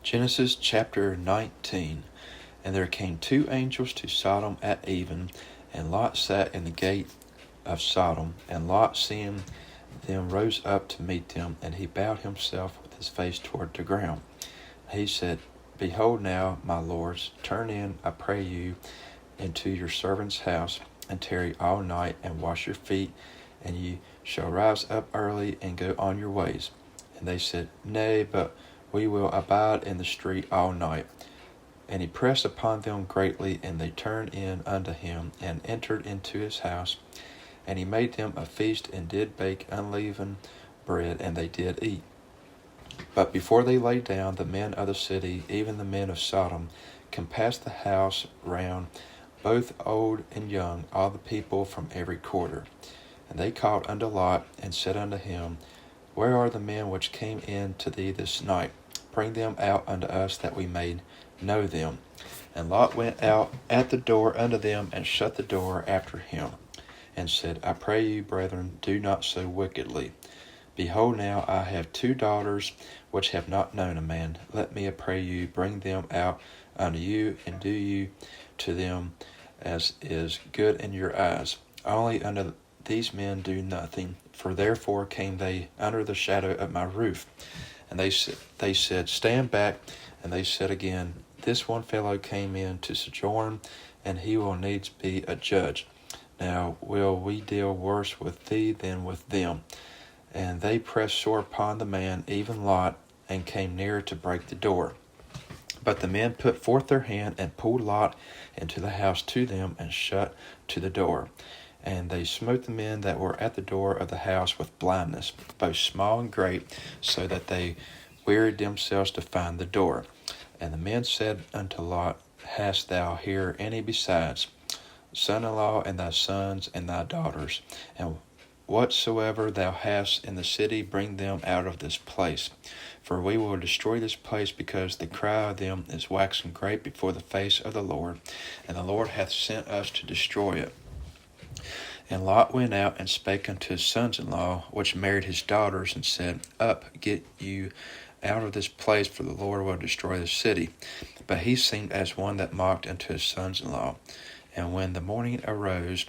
Genesis chapter 19. And there came two angels to Sodom at even, and Lot sat in the gate of Sodom. And Lot, seeing them, rose up to meet them, and he bowed himself with his face toward the ground. He said, Behold now, my lords, turn in, I pray you, into your servant's house, and tarry all night, and wash your feet, and ye shall rise up early, and go on your ways. And they said, Nay, but we will abide in the street all night. And he pressed upon them greatly, and they turned in unto him, and entered into his house. And he made them a feast, and did bake unleavened bread, and they did eat. But before they lay down, the men of the city, even the men of Sodom, compassed the house round, both old and young, all the people from every quarter. And they called unto Lot, and said unto him, Where are the men which came in to thee this night? Bring them out unto us, that we may know them. And Lot went out at the door unto them, and shut the door after him, and said, I pray you, brethren, do not so wickedly. Behold, now I have two daughters, which have not known a man. Let me, I pray you, bring them out unto you, and do you to them as is good in your eyes. Only unto these men do nothing, for therefore came they under the shadow of my roof. And they said, Stand back. And they said again, This one fellow came in to sojourn, and he will needs be a judge. Now will we deal worse with thee than with them? And they pressed sore upon the man, even Lot, and came near to break the door. But the men put forth their hand, and pulled Lot into the house to them, and shut to the door. And they smote the men that were at the door of the house with blindness, both small and great, so that they wearied themselves to find the door. And the men said unto Lot, Hast thou here any besides, son-in-law, and thy sons, and thy daughters? And whatsoever thou hast in the city, bring them out of this place. For we will destroy this place, because the cry of them is waxen great before the face of the Lord, and the Lord hath sent us to destroy it. And Lot went out and spake unto his sons-in-law, which married his daughters, and said, Up, get you out of this place, for the Lord will destroy the city. But he seemed as one that mocked unto his sons-in-law. And when the morning arose,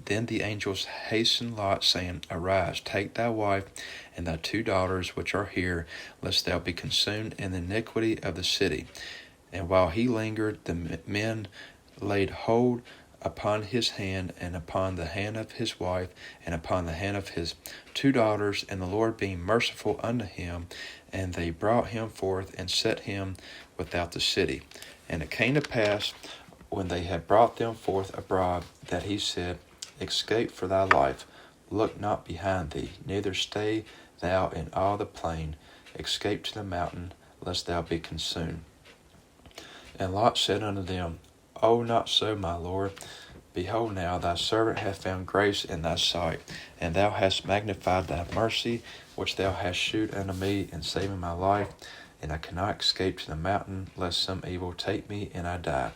then the angels hastened Lot, saying, Arise, take thy wife and thy two daughters which are here, lest thou be consumed in the iniquity of the city. And while he lingered, the men laid hold upon his hand, and upon the hand of his wife, and upon the hand of his two daughters, and the Lord being merciful unto him, and they brought him forth, and set him without the city. And it came to pass, when they had brought them forth abroad, that he said, Escape for thy life, look not behind thee, neither stay thou in all the plain, escape to the mountain, lest thou be consumed. And Lot said unto them, O not so, my Lord. Behold now, thy servant hath found grace in thy sight, and thou hast magnified thy mercy, which thou hast shewed unto me in saving my life, and I cannot escape to the mountain, lest some evil take me, and I die.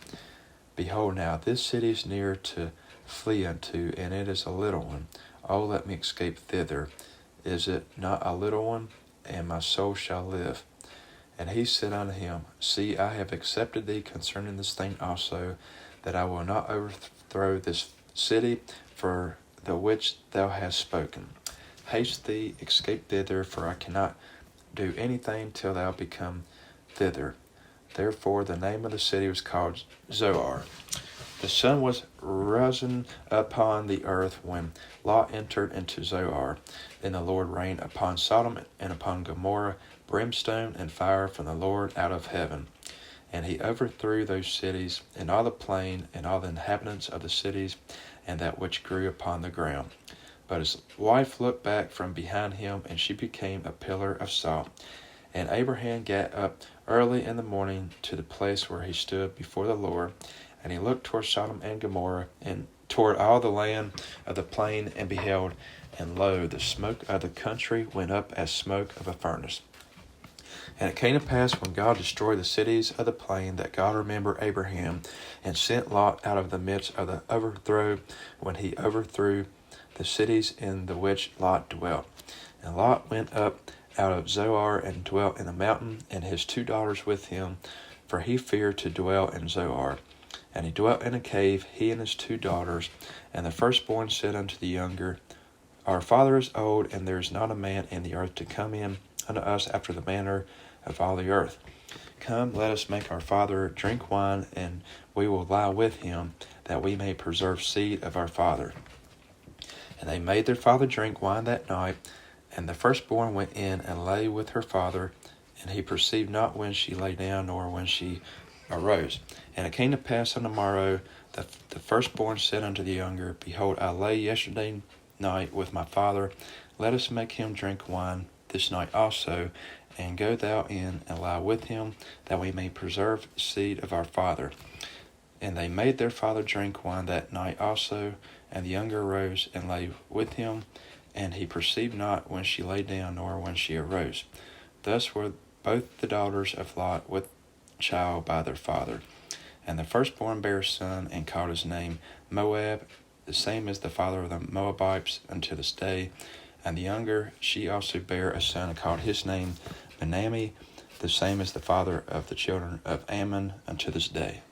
Behold now, this city is near to flee unto, and it is a little one. O let me escape thither. Is it not a little one? And my soul shall live. And he said unto him, See, I have accepted thee concerning this thing also, that I will not overthrow this city for the which thou hast spoken. Haste thee, escape thither, for I cannot do anything till thou become thither. Therefore the name of the city was called Zoar. The sun was risen upon the earth when Lot entered into Zoar. Then the Lord rained upon Sodom and upon Gomorrah brimstone and fire from the Lord out of heaven. And he overthrew those cities, and all the plain, and all the inhabitants of the cities, and that which grew upon the ground. But his wife looked back from behind him, and she became a pillar of salt. And Abraham got up early in the morning to the place where he stood before the Lord, and he looked toward Sodom and Gomorrah, and toward all the land of the plain, and beheld, and lo, the smoke of the country went up as smoke of a furnace. And it came to pass, when God destroyed the cities of the plain, that God remembered Abraham, and sent Lot out of the midst of the overthrow, when he overthrew the cities in the which Lot dwelt. And Lot went up out of Zoar, and dwelt in the mountain, and his 2 daughters with him, for he feared to dwell in Zoar. And he dwelt in a cave, he and his 2 daughters. And the firstborn said unto the younger, Our father is old, and there is not a man in the earth to come in unto us after the manner of all the earth. Come, let us make our father drink wine, and we will lie with him, that we may preserve seed of our father. And they made their father drink wine that night. And the firstborn went in and lay with her father, and he perceived not when she lay down, nor when she arose. And it came to pass on the morrow, that the firstborn said unto the younger, Behold, I lay yesterday night with my father. Let us make him drink wine this night also, and go thou in and lie with him, that we may preserve the seed of our father. And they made their father drink wine that night also, and the younger arose and lay with him, and he perceived not when she lay down, nor when she arose. Thus were both the daughters of Lot with child by their father. And the firstborn bare a son, and called his name Moab, the same as the father of the Moabites unto this day. And the younger, she also bare a son, and called his name Benami, the same as the father of the children of Ammon unto this day.